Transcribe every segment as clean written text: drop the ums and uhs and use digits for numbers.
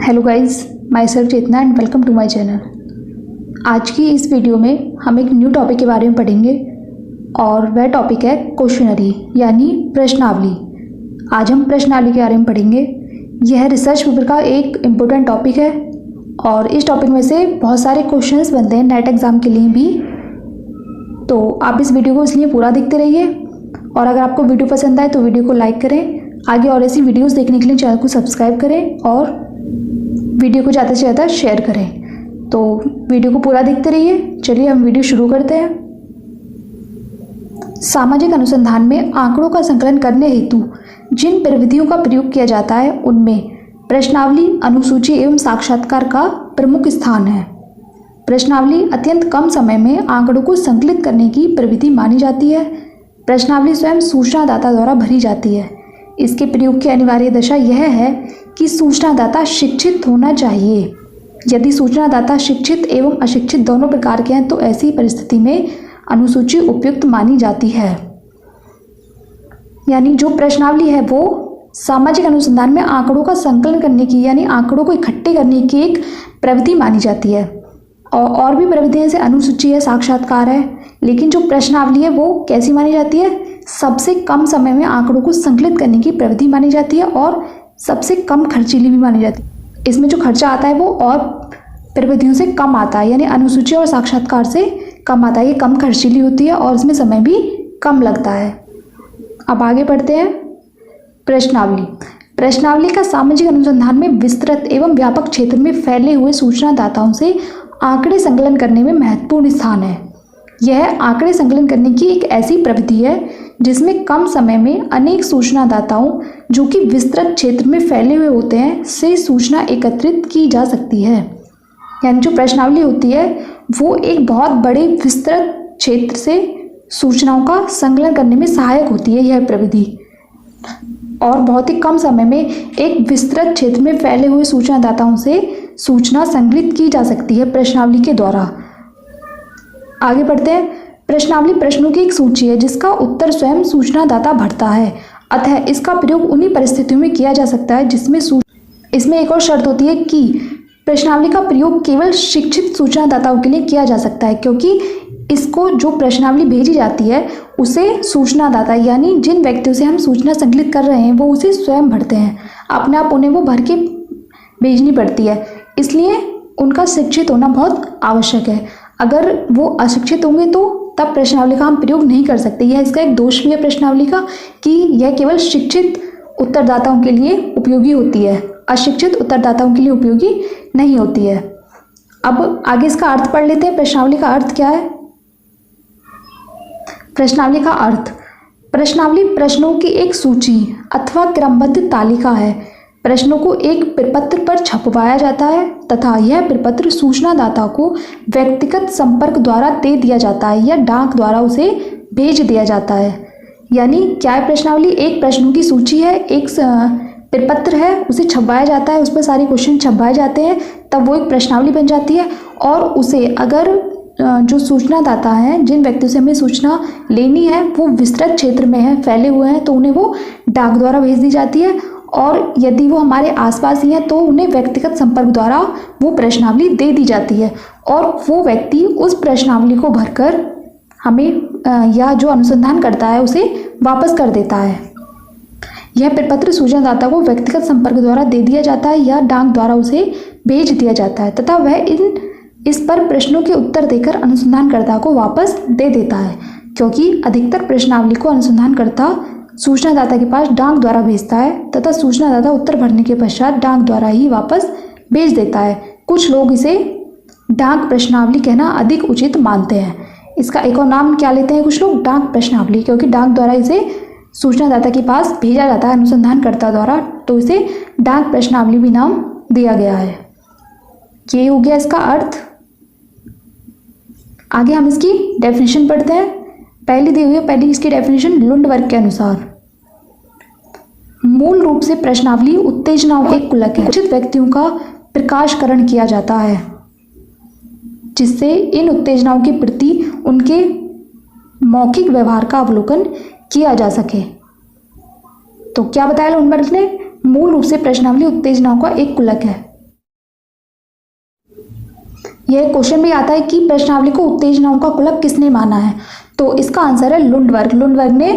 Hello guys, my self Chetna and welcome to my channel. आज की इस वीडियो में हम एक न्यू टॉपिक के बारे में पढ़ेंगे और वह टॉपिक है क्वेश्चनरी यानी प्रश्नावली। आज हम प्रश्नावली के बारे में पढ़ेंगे। यह रिसर्च पेपर का एक इम्पोर्टेंट टॉपिक है और इस टॉपिक में से बहुत सारे क्वेश्चंस बनते हैं नेट एग्ज़ाम के लिए भी। तो आप इस वीडियो को इसलिए पूरा देखते रहिए और अगर आपको वीडियो पसंद आए तो वीडियो को लाइक करें। आगे और ऐसी वीडियोस देखने के लिए चैनल को सब्सक्राइब करें और वीडियो को ज़्यादा से ज़्यादा शेयर करें। तो वीडियो को पूरा देखते रहिए। चलिए हम वीडियो शुरू करते हैं। सामाजिक अनुसंधान में आंकड़ों का संकलन करने हेतु जिन प्रविधियों का प्रयोग किया जाता है उनमें प्रश्नावली, अनुसूची एवं साक्षात्कार का प्रमुख स्थान है। प्रश्नावली अत्यंत कम समय में आंकड़ों को संकलित करने की प्रविधि मानी जाती है। प्रश्नावली स्वयं सूचनादाता द्वारा भरी जाती है। इसके प्रयोग की अनिवार्य दशा यह है कि सूचनादाता शिक्षित होना चाहिए। यदि सूचनादाता शिक्षित एवं अशिक्षित दोनों प्रकार के हैं तो ऐसी परिस्थिति में अनुसूची उपयुक्त मानी जाती है। यानी जो प्रश्नावली है वो सामाजिक अनुसंधान में आंकड़ों का संकलन करने की यानी आंकड़ों को इकट्ठे करने की एक प्रविधि मानी जाती है। और भी प्रविधियां जैसे अनुसूची है, साक्षात्कार है, लेकिन जो प्रश्नावली है वो कैसी मानी जाती है? सबसे कम समय में आंकड़ों को संकलित करने की प्रविधि मानी जाती है और सबसे कम खर्चीली भी मानी जाती है। इसमें जो खर्चा आता है वो और प्रविधियों से कम आता है, यानी अनुसूची और साक्षात्कार से कम आता है। ये कम खर्चीली होती है और इसमें समय भी कम लगता है। अब आगे बढ़ते हैं। प्रश्नावली। प्रश्नावली का सामाजिक अनुसंधान में विस्तृत एवं व्यापक क्षेत्र में फैले हुए सूचनादाताओं से आंकड़े संकलन करने में महत्वपूर्ण स्थान है। यह आंकड़े संकलन करने की एक ऐसी प्रविधि है जिसमें कम समय में अनेक सूचनादाताओं जो कि विस्तृत क्षेत्र में फैले हुए होते हैं से सूचना एकत्रित की जा सकती है। यानी जो प्रश्नावली होती है वो एक बहुत बड़े विस्तृत क्षेत्र से सूचनाओं का संकलन करने में सहायक होती है यह प्रविधि, और बहुत ही कम समय में एक विस्तृत क्षेत्र में फैले हुए सूचनादाताओं से सूचना संकलित की जा सकती है प्रश्नावली के द्वारा। आगे बढ़ते हैं। प्रश्नावली प्रश्नों की एक सूची है जिसका उत्तर स्वयं सूचनादाता भरता है, अतः इसका प्रयोग उन्हीं परिस्थितियों में किया जा सकता है जिसमें इसमें एक और शर्त होती है कि प्रश्नावली का प्रयोग केवल शिक्षित सूचनादाताओं के लिए किया जा सकता है, क्योंकि इसको जो प्रश्नावली भेजी जाती है उसे सूचनादाता यानी जिन व्यक्तियों से हम सूचना संकलित कर रहे हैं वो उसे स्वयं भरते हैं। अपने आप उन्हें वो भर के भेजनी पड़ती है, इसलिए उनका शिक्षित होना बहुत आवश्यक है। अगर वो अशिक्षित होंगे तो तब प्रश्नावली का हम प्रयोग नहीं कर सकते। यह इसका एक दोष भी है प्रश्नावली का कि यह केवल शिक्षित उत्तरदाताओं के लिए उपयोगी होती है, अशिक्षित उत्तरदाताओं के लिए उपयोगी नहीं होती है। अब आगे इसका अर्थ पढ़ लेते हैं। प्रश्नावली का अर्थ क्या है? प्रश्नावली का अर्थ। प्रश्नावली प्रश्नों की एक सूची अथवा क्रमबद्ध तालिका है। प्रश्नों को एक प्रपत्र पर छपवाया जाता है तथा यह प्रपत्र सूचनादाता को व्यक्तिगत संपर्क द्वारा दे दिया जाता है या डाक द्वारा उसे भेज दिया जाता है। यानी क्या है प्रश्नावली? एक प्रश्नों की सूची है, एक प्रपत्र है, उसे छपवाया जाता है, उस पर सारे क्वेश्चन छपवाए जाते हैं, तब वो एक प्रश्नावली बन जाती है। और उसे अगर जो सूचनादाता हैं, जिन व्यक्तियों से हमें सूचना लेनी है वो विस्तृत क्षेत्र में है, फैले हुए हैं, तो उन्हें वो डाक द्वारा भेज दी जाती है। और यदि वो हमारे आसपास ही हैं तो उन्हें व्यक्तिगत संपर्क द्वारा वो प्रश्नावली दे दी जाती है और वो व्यक्ति उस प्रश्नावली को भरकर हमें या जो अनुसंधान करता है उसे वापस कर देता है। यह प्रपत्र सूचनादाता को व्यक्तिगत संपर्क द्वारा दे दिया जाता है या डाक द्वारा उसे भेज दिया जाता है तथा वह इस पर प्रश्नों के उत्तर देकर अनुसंधानकर्ता को वापस दे देता है, क्योंकि अधिकतर प्रश्नावली को अनुसंधानकर्ता सूचनादाता के पास डाक द्वारा भेजता है तथा सूचनादाता उत्तर भरने के पश्चात डाक द्वारा ही वापस भेज देता है। कुछ लोग इसे डाक प्रश्नावली कहना अधिक उचित मानते हैं। इसका एक और नाम क्या लेते हैं कुछ लोग? डाक प्रश्नावली, क्योंकि डाक द्वारा इसे सूचनादाता के पास भेजा जाता है अनुसंधानकर्ता द्वारा, तो इसे डाक प्रश्नावली भी नाम दिया गया है। ये हो गया इसका अर्थ। आगे हम इसकी डेफिनेशन पढ़ते हैं। पहली इसकी डेफिनेशन लुंडवर्ग के अनुसार मूल रूप से प्रश्नावली उत्तेजनाओं के कुलक है। उचित व्यक्तियों का प्रकाशकरण किया जाता है जिससे इन उत्तेजनाओं के प्रति उनके मौखिक व्यवहार का अवलोकन किया जा सके। तो क्या बताया लुंडबर्ग ने? मूल रूप से प्रश्नावली उत्तेजनाओं का एक कुलक है। यह क्वेश्चन भी आता है कि प्रश्नावली को उत्तेजनाओं का कुलक किसने माना है, तो इसका आंसर है लुंडबर्ग। लुंडबर्ग ने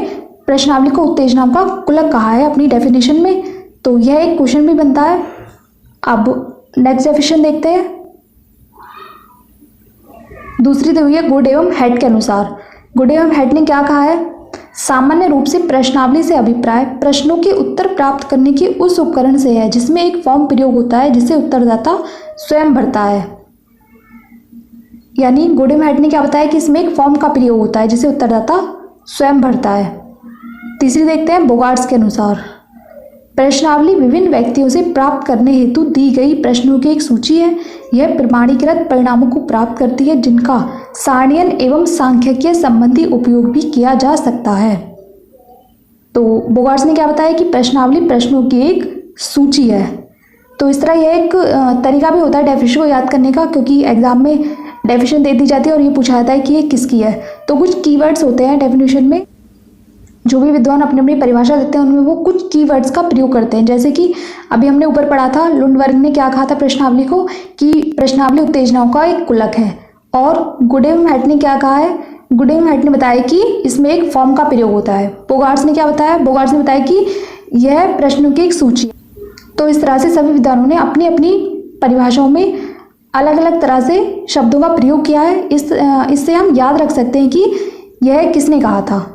प्रश्नावली को उत्तेजनाओं का कुलक कहा है अपनी डेफिनेशन में। तो यह एक क्वेश्चन भी बनता है। अब नेक्स्ट डेफिनेशन देखते हैं। दूसरी दी हुई है गुड एवं हेड के अनुसार। गुड एवं हेड ने क्या कहा है, सामान्य रूप से प्रश्नावली से अभिप्राय प्रश्नों के उत्तर प्राप्त करने की उस उपकरण से है जिसमें एक फॉर्म प्रयोग होता है जिसे उत्तरदाता स्वयं भरता है। यानी गुड एवं हेड ने क्या बताया कि इसमें एक फॉर्म का प्रयोग होता है जिसे उत्तरदाता स्वयं भरता है। तीसरी देखते हैं बोगार्ट्स के अनुसार। प्रश्नावली विभिन्न व्यक्तियों से प्राप्त करने हेतु दी गई प्रश्नों की एक सूची है। यह प्रमाणीकृत परिणामों को प्राप्त करती है जिनका सारणीयन एवं सांख्यिकीय संबंधी उपयोग भी किया जा सकता है। तो बोगार्ट्स ने क्या बताया कि प्रश्नावली प्रश्नों की एक सूची है। तो इस तरह यह एक तरीका भी होता है डेफिनेशन को याद करने का, क्योंकि एग्जाम में डेफिनेशन दे दी जाती है और ये पूछा जाता है कि ये किसकी है। तो कुछ कीवर्ड्स होते हैं डेफिनेशन में, जो भी विद्वान अपनी अपनी परिभाषा देते हैं उनमें वो कुछ कीवर्ड्स का प्रयोग करते हैं। जैसे कि अभी हमने ऊपर पढ़ा था, लुंडबर्ग ने क्या कहा था प्रश्नावली को कि प्रश्नावली उत्तेजनाओं का एक कुलक है। और गुड एवं हेड ने क्या कहा है, गुड एवं हेड ने बताया कि इसमें एक फॉर्म का प्रयोग होता है। बोगार्ट्स ने क्या बताया, बोगार्ट्स ने बताया कि यह प्रश्नों की एक सूची। तो इस तरह से सभी विद्वानों ने अपनी अपनी परिभाषाओं में अलग अलग तरह से शब्दों का प्रयोग किया है। इससे हम याद रख सकते हैं कि यह किसने कहा था।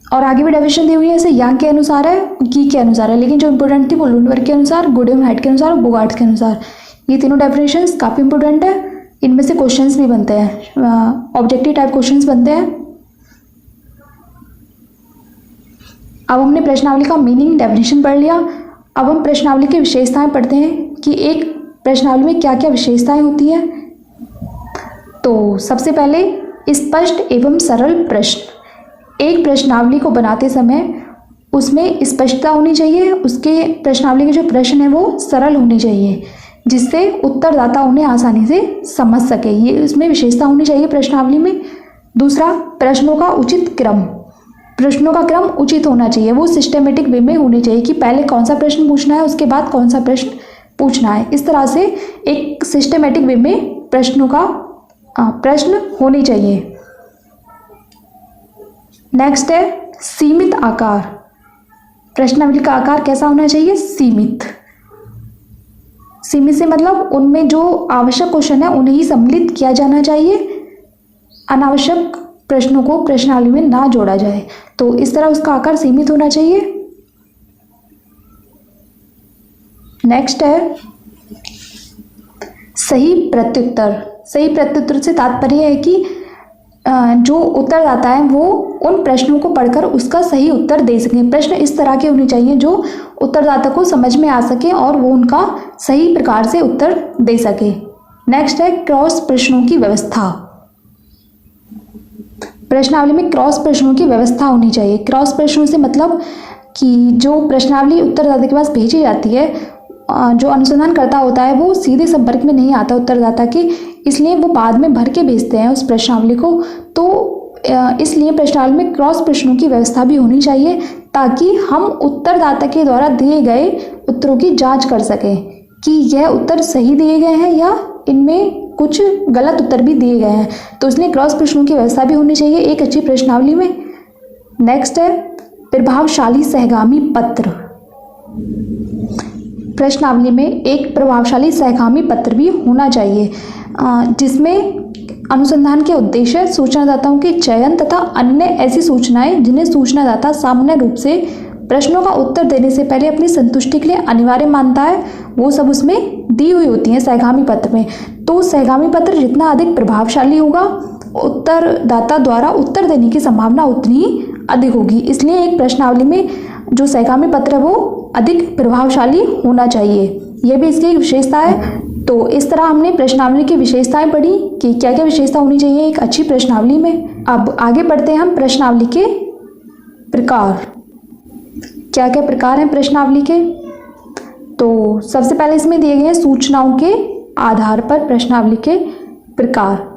और आगे भी डेफिनेशन दी हुई है, जैसे यांग के अनुसार है, की के अनुसार है, लेकिन जो इंपॉर्टेंट थी वो लुंडबर्ग के अनुसार, गुड एवं हेड के अनुसार और बोगार्ट्स के अनुसार। ये तीनों डेफिनेशंस काफ़ी इंपॉर्टेंट है। इनमें से क्वेश्चंस भी बनते हैं, ऑब्जेक्टिव टाइप क्वेश्चंस बनते हैं। अब हमने प्रश्नावली का मीनिंग डेफिनेशन पढ़ लिया। अब हम प्रश्नावली की विशेषताएं पढ़ते हैं कि एक प्रश्नावली में क्या क्या विशेषताएं होती हैं। तो सबसे पहले स्पष्ट एवं सरल प्रश्न। एक प्रश्नावली को बनाते समय उसमें स्पष्टता होनी चाहिए, उसके प्रश्नावली के जो प्रश्न है वो सरल होने चाहिए जिससे उत्तरदाता उन्हें आसानी से समझ सके। ये उसमें विशेषता होनी चाहिए प्रश्नावली में। दूसरा, प्रश्नों का उचित क्रम। प्रश्नों का क्रम उचित होना चाहिए, वो सिस्टमेटिक वे में होने चाहिए कि पहले कौन सा प्रश्न पूछना है उसके बाद कौन सा प्रश्न पूछना है। इस तरह से एक सिस्टमेटिक वे में प्रश्न होने चाहिए। नेक्स्ट है सीमित आकार। प्रश्नावली का आकार कैसा होना चाहिए, सीमित। सीमित से मतलब उनमें जो आवश्यक क्वेश्चन है उन्हें ही सम्मिलित किया जाना चाहिए, अनावश्यक प्रश्नों को प्रश्नावली में ना जोड़ा जाए। तो इस तरह उसका आकार सीमित होना चाहिए। नेक्स्ट है सही प्रत्युत्तर। सही प्रत्युत्तर से तात्पर्य है कि जो उत्तरदाता है वो उन प्रश्नों को पढ़कर उसका सही उत्तर दे सकें। प्रश्न इस तरह के होने चाहिए जो उत्तरदाता को समझ में आ सके और वो उनका सही प्रकार से उत्तर दे सके। नेक्स्ट है क्रॉस प्रश्नों की व्यवस्था। प्रश्नावली में क्रॉस प्रश्नों की व्यवस्था होनी चाहिए। क्रॉस प्रश्नों से मतलब कि जो प्रश्नावली उत्तरदाता के पास भेजी जाती है, जो अनुसंधान करता होता है वो सीधे संपर्क में नहीं आता उत्तरदाता के, इसलिए वो बाद में भर के भेजते हैं उस प्रश्नावली को। तो इसलिए प्रश्नावली में क्रॉस प्रश्नों की व्यवस्था भी होनी चाहिए ताकि हम उत्तरदाता के द्वारा दिए गए उत्तरों की जांच कर सकें कि यह उत्तर सही दिए गए हैं या इनमें कुछ गलत उत्तर भी दिए गए हैं। तो इसलिए क्रॉस प्रश्नों की व्यवस्था भी होनी चाहिए एक अच्छी प्रश्नावली में। नेक्स्ट है प्रभावशाली सहगामी पत्र। प्रश्नावली में एक प्रभावशाली सहगामी पत्र भी होना चाहिए जिसमें अनुसंधान के उद्देश्य, सूचनादाताओं के चयन तथा अन्य ऐसी सूचनाएं जिन्हें सूचनादाता सामान्य रूप से प्रश्नों का उत्तर देने से पहले अपनी संतुष्टि के लिए अनिवार्य मानता है, वो सब उसमें दी हुई होती हैं सहगामी पत्र में। तो सहगामी पत्र जितना अधिक प्रभावशाली होगा, उत्तरदाता द्वारा उत्तर देने की संभावना उतनी ही अधिक होगी। इसलिए एक प्रश्नावली में जो सहगामी पत्र है वो अधिक प्रभावशाली होना चाहिए। यह भी इसकी एक विशेषता है। तो इस तरह हमने प्रश्नावली की विशेषताएं पढ़ी कि क्या क्या विशेषता होनी चाहिए एक अच्छी प्रश्नावली में। अब आगे बढ़ते हैं हम प्रश्नावली के प्रकार। क्या क्या प्रकार हैं प्रश्नावली के। तो सबसे पहले इसमें दिए गए हैं सूचनाओं के आधार पर प्रश्नावली के प्रकार।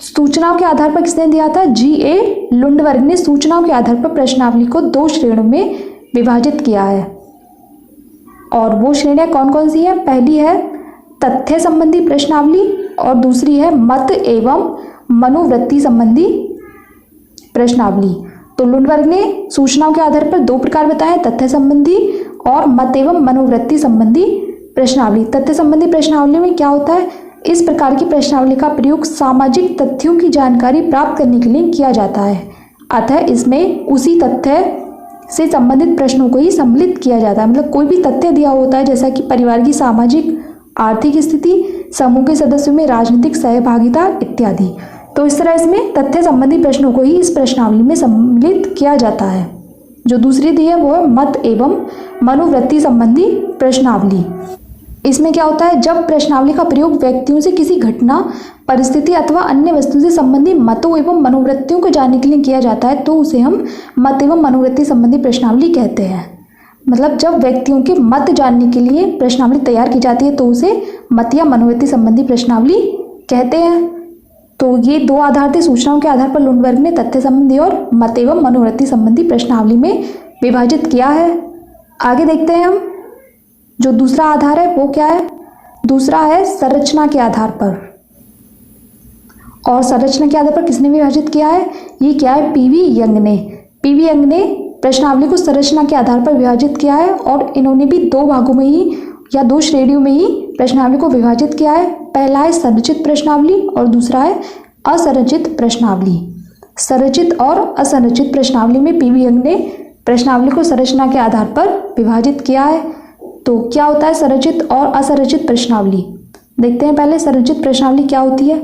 सूचनाओं के आधार पर किसने दिया था, G.A. लुंडबर्ग ने सूचनाओं के आधार पर प्रश्नावली को 2 श्रेणियों में विभाजित किया है। और वो श्रेणियाँ कौन कौन सी हैं? पहली है तथ्य संबंधी प्रश्नावली और दूसरी है मत एवं मनोवृत्ति संबंधी प्रश्नावली। तो लुंडबर्ग ने सूचनाओं के आधार पर दो प्रकार बताए, तथ्य संबंधी और मत एवं मनोवृत्ति संबंधी प्रश्नावली। तथ्य संबंधी प्रश्नावली में क्या होता है? इस प्रकार की प्रश्नावली का प्रयोग सामाजिक तथ्यों की जानकारी प्राप्त करने के लिए किया जाता है, अतः इसमें उसी तथ्य से संबंधित प्रश्नों को ही सम्मिलित किया जाता है। मतलब कोई भी तथ्य दिया होता है, जैसा कि परिवार की सामाजिक आर्थिक स्थिति, समूह के सदस्यों में राजनीतिक सहभागिता इत्यादि, तो इस तरह इसमें तथ्य संबंधी प्रश्नों को ही इस प्रश्नावली में सम्मिलित किया जाता है। जो दूसरी दी है वो है मत एवं मनोवृत्ति संबंधी प्रश्नावली। इसमें क्या होता है? जब प्रश्नावली का प्रयोग व्यक्तियों से किसी घटना, परिस्थिति अथवा अन्य वस्तु से संबंधी मतों एवं मनोवृत्तियों को जानने के लिए किया जाता है तो उसे हम मत एवं मनोवृत्ति संबंधी प्रश्नावली कहते हैं। मतलब जब व्यक्तियों के मत जानने के लिए प्रश्नावली तैयार की जाती है तो उसे मत या मनोवृत्ति संबंधी प्रश्नावली कहते हैं। तो ये दो आधार थे, सूचनाओं के आधार पर लुंडबर्ग ने तथ्य संबंधी और मत एवं मनोवृत्ति संबंधी प्रश्नावली में विभाजित किया है। आगे देखते हैं हम, जो दूसरा आधार है वो क्या है? दूसरा है संरचना के आधार पर। और संरचना के आधार पर किसने विभाजित किया है? ये क्या है? पीवी यंग ने। पीवी यंग ने प्रश्नावली को संरचना के आधार पर विभाजित किया है और इन्होंने भी दो भागों में ही या दो श्रेणियों में ही प्रश्नावली को विभाजित किया है। पहला है संरचित प्रश्नावली और दूसरा है असंरचित प्रश्नावली। संरचित और असंरचित प्रश्नावली में पीवी यंग ने प्रश्नावली को संरचना के आधार पर विभाजित किया है। तो क्या होता है संरचित और असंरचित प्रश्नावली? देखते हैं पहले संरचित प्रश्नावली क्या होती है।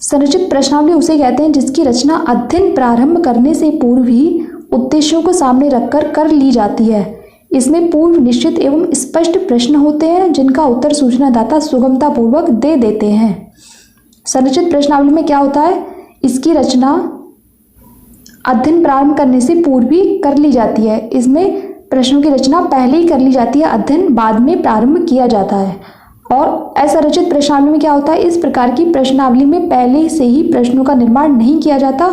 संरचित प्रश्नावली उसे कहते हैं जिसकी रचना अध्ययन प्रारंभ करने से पूर्व ही उद्देश्यों को सामने रखकर कर ली जाती है। इसमें पूर्व निश्चित एवं स्पष्ट प्रश्न होते हैं जिनका उत्तर सूचनादाता सुगमतापूर्वक दे देते हैं। संरचित प्रश्नावली में क्या होता है? इसकी रचना अध्ययन प्रारंभ करने से पूर्व ही कर ली जाती है। इसमें प्रश्नों की रचना पहले ही कर ली जाती है, अध्ययन बाद में प्रारंभ किया जाता है। और असंरचित प्रश्नावली में क्या होता है? इस प्रकार की प्रश्नावली में पहले से ही प्रश्नों का निर्माण नहीं किया जाता,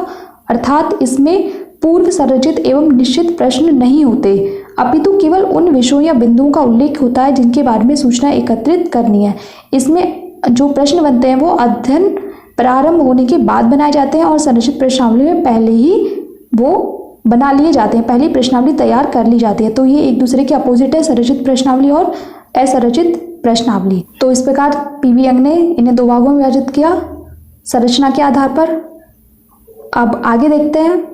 अर्थात इसमें पूर्व संरचित एवं निश्चित प्रश्न नहीं होते, अपितु केवल उन विषयों या बिंदुओं का उल्लेख होता है जिनके बारे में सूचना एकत्रित करनी है। इसमें जो प्रश्न बनते हैं वो अध्ययन प्रारंभ होने के बाद बनाए जाते हैं और संरचित प्रश्नावली में पहले ही वो बना लिए जाते हैं, पहले प्रश्नावली तैयार कर ली जाती है। तो ये एक दूसरे के अपोजिट है, संरचित प्रश्नावली और असंरचित प्रश्नावली। तो इस प्रकार पीवी यंग ने इन्हें दो भागों में विभाजित किया संरचना के आधार पर। अब आगे देखते हैं,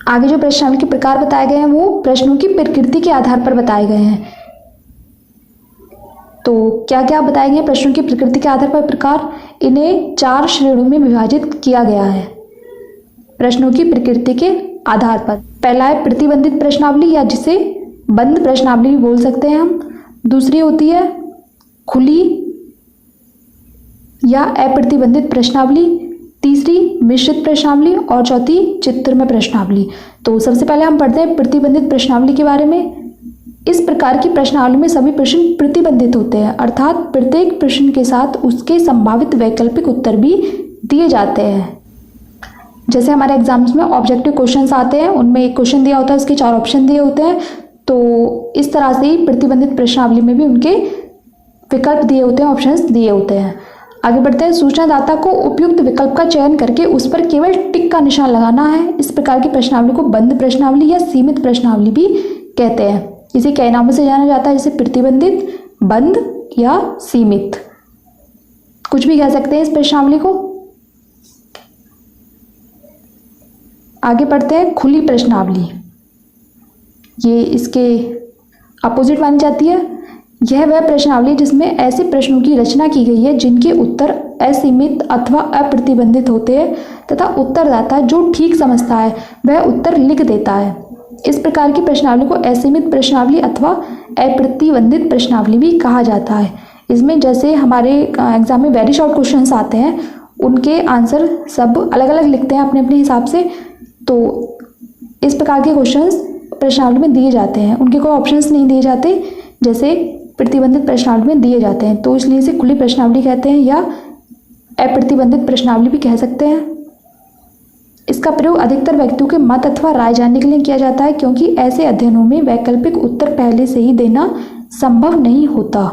आगे जो प्रश्नावली के प्रकार बताए गए हैं वो प्रश्नों की प्रकृति के आधार पर बताए गए हैं। तो क्या क्या बताए गए प्रश्नों की प्रकृति के आधार पर प्रकार? इन्हें 4 श्रेणियों में विभाजित किया गया है प्रश्नों की प्रकृति के आधार पर। पहला है प्रतिबंधित प्रश्नावली या जिसे बंद प्रश्नावली भी बोल सकते हैं हम। दूसरी होती है खुली या अप्रतिबंधित प्रश्नावली। तीसरी मिश्रित प्रश्नावली और चौथी चित्रमय प्रश्नावली। तो सबसे पहले हम पढ़ते हैं प्रतिबंधित प्रश्नावली के बारे में। इस प्रकार की प्रश्नावली में सभी प्रश्न प्रतिबंधित होते हैं, अर्थात प्रत्येक प्रश्न के साथ उसके संभावित वैकल्पिक उत्तर भी दिए जाते हैं। जैसे हमारे एग्जाम्स में ऑब्जेक्टिव क्वेश्चंस आते हैं, उनमें एक क्वेश्चन दिया होता है, उसके 4 ऑप्शन दिए होते हैं। तो इस तरह से ही प्रतिबंधित प्रश्नावली में भी उनके विकल्प दिए होते हैं, ऑप्शंस दिए होते हैं। आगे बढ़ते हैं, सूचनादाता को उपयुक्त विकल्प का चयन करके उस पर केवल टिक का निशान लगाना है। इस प्रकार की प्रश्नावली को बंद प्रश्नावली या सीमित प्रश्नावली भी कहते हैं। इसे कई नामों से जाना जाता है, जैसे प्रतिबंधित, बंद या सीमित, कुछ भी कह सकते हैं इस प्रश्नावली को। आगे बढ़ते हैं, खुली प्रश्नावली, ये इसके अपोजिट मानी जाती है। यह वह प्रश्नावली जिसमें ऐसे प्रश्नों की रचना की गई है जिनके उत्तर असीमित अथवा अप्रतिबंधित होते हैं तथा उत्तरदाता जो ठीक समझता है वह उत्तर लिख देता है। इस प्रकार की प्रश्नावली को असीमित प्रश्नावली अथवा अप्रतिबंधित प्रश्नावली भी कहा जाता है। इसमें जैसे हमारे एग्जाम में वेरी शॉर्ट क्वेश्चंस आते हैं, उनके आंसर सब अलग अलग लिखते हैं अपने अपने हिसाब से। तो इस प्रकार के क्वेश्चंस प्रश्नावली में दिए जाते हैं, उनके कोई ऑप्शंस नहीं दिए जाते जैसे प्रतिबंधित प्रश्नावली में दिए जाते हैं। तो इसलिए इसे खुली प्रश्नावली कहते हैं या अप्रतिबंधित प्रश्नावली भी कह सकते हैं। इसका प्रयोग अधिकतर व्यक्तियों के मत अथवा राय जानने के लिए किया जाता है, क्योंकि ऐसे अध्ययनों में वैकल्पिक उत्तर पहले से ही देना संभव नहीं होता।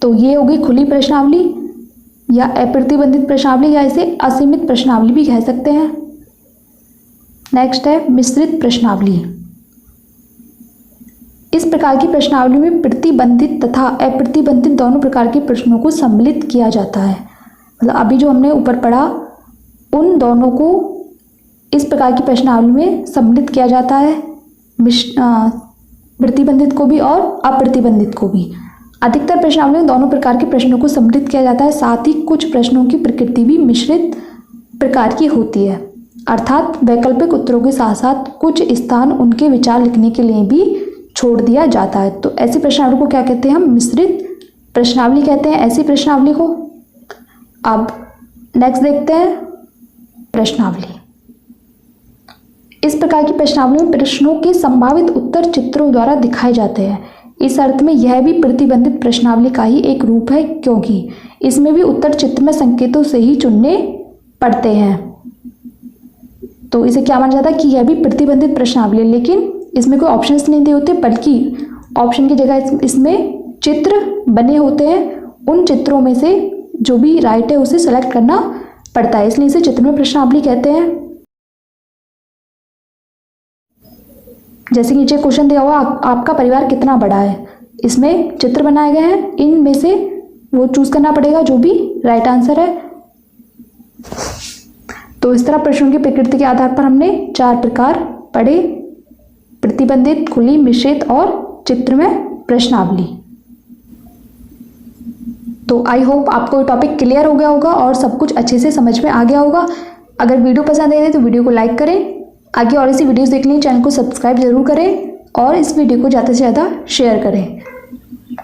तो ये होगी खुली प्रश्नावली या अप्रतिबंधित प्रश्नावली, या इसे असीमित प्रश्नावली भी कह सकते हैं। नेक्स्ट है मिश्रित प्रश्नावली। इस प्रकार की प्रश्नावली में प्रतिबंधित तथा अप्रतिबंधित दोनों प्रकार के प्रश्नों को सम्मिलित किया जाता है। मतलब अभी जो हमने ऊपर पढ़ा उन दोनों को इस प्रकार की प्रश्नावली में सम्मिलित किया जाता है, प्रतिबंधित को भी और अप्रतिबंधित को भी। अधिकतर प्रश्नावली में दोनों प्रकार के प्रश्नों को सम्मिलित किया जाता है। साथ ही कुछ प्रश्नों की प्रकृति भी मिश्रित प्रकार की होती है, अर्थात वैकल्पिक उत्तरों के साथ साथ कुछ स्थान उनके विचार लिखने के लिए भी छोड़ दिया जाता है। तो ऐसी प्रश्नावली को क्या कहते हैं? हम मिश्रित प्रश्नावली कहते हैं ऐसी प्रश्नावली को। अब नेक्स्ट देखते हैं प्रश्नावली। इस प्रकार की प्रश्नावली में प्रश्नों के संभावित उत्तर चित्रों द्वारा दिखाए जाते हैं। इस अर्थ में यह भी प्रतिबंधित प्रश्नावली का ही एक रूप है, क्योंकि इसमें भी उत्तर चित्र में संकेतों से ही चुनने पड़ते हैं। तो इसे क्या माना जाता है कि यह भी प्रतिबंधित प्रश्नावली है, लेकिन इसमें कोई ऑप्शंस नहीं दिए होते, बल्कि ऑप्शन की जगह इसमें चित्र बने होते हैं। उन चित्रों में से जो भी राइट है उसे सेलेक्ट करना पड़ता है, इसलिए इसे चित्रमय प्रश्नावली कहते हैं। जैसे नीचे क्वेश्चन दिया हुआ, आपका परिवार कितना बड़ा है, इसमें चित्र बनाए गए हैं, इनमें से वो चूज करना पड़ेगा जो भी राइट आंसर है। तो इस तरह प्रश्नों की प्रकृति के आधार पर हमने 4 प्रकार पढ़े: प्रतिबंधित, खुली, मिश्रित और चित्रमय प्रश्नावली। तो आई होप आपको टॉपिक क्लियर हो गया होगा और सब कुछ अच्छे से समझ में आ गया होगा। अगर वीडियो पसंद आई तो वीडियो को लाइक करें, आगे और ऐसी वीडियोस देखने के लिए चैनल को सब्सक्राइब जरूर करें और इस वीडियो को ज़्यादा से ज़्यादा शेयर करें।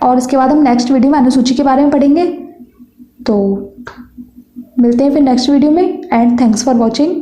और इसके बाद हम नेक्स्ट वीडियो में अनुसूची के बारे में पढ़ेंगे। तो मिलते हैं फिर नेक्स्ट वीडियो में, एंड थैंक्स फॉर वॉचिंग।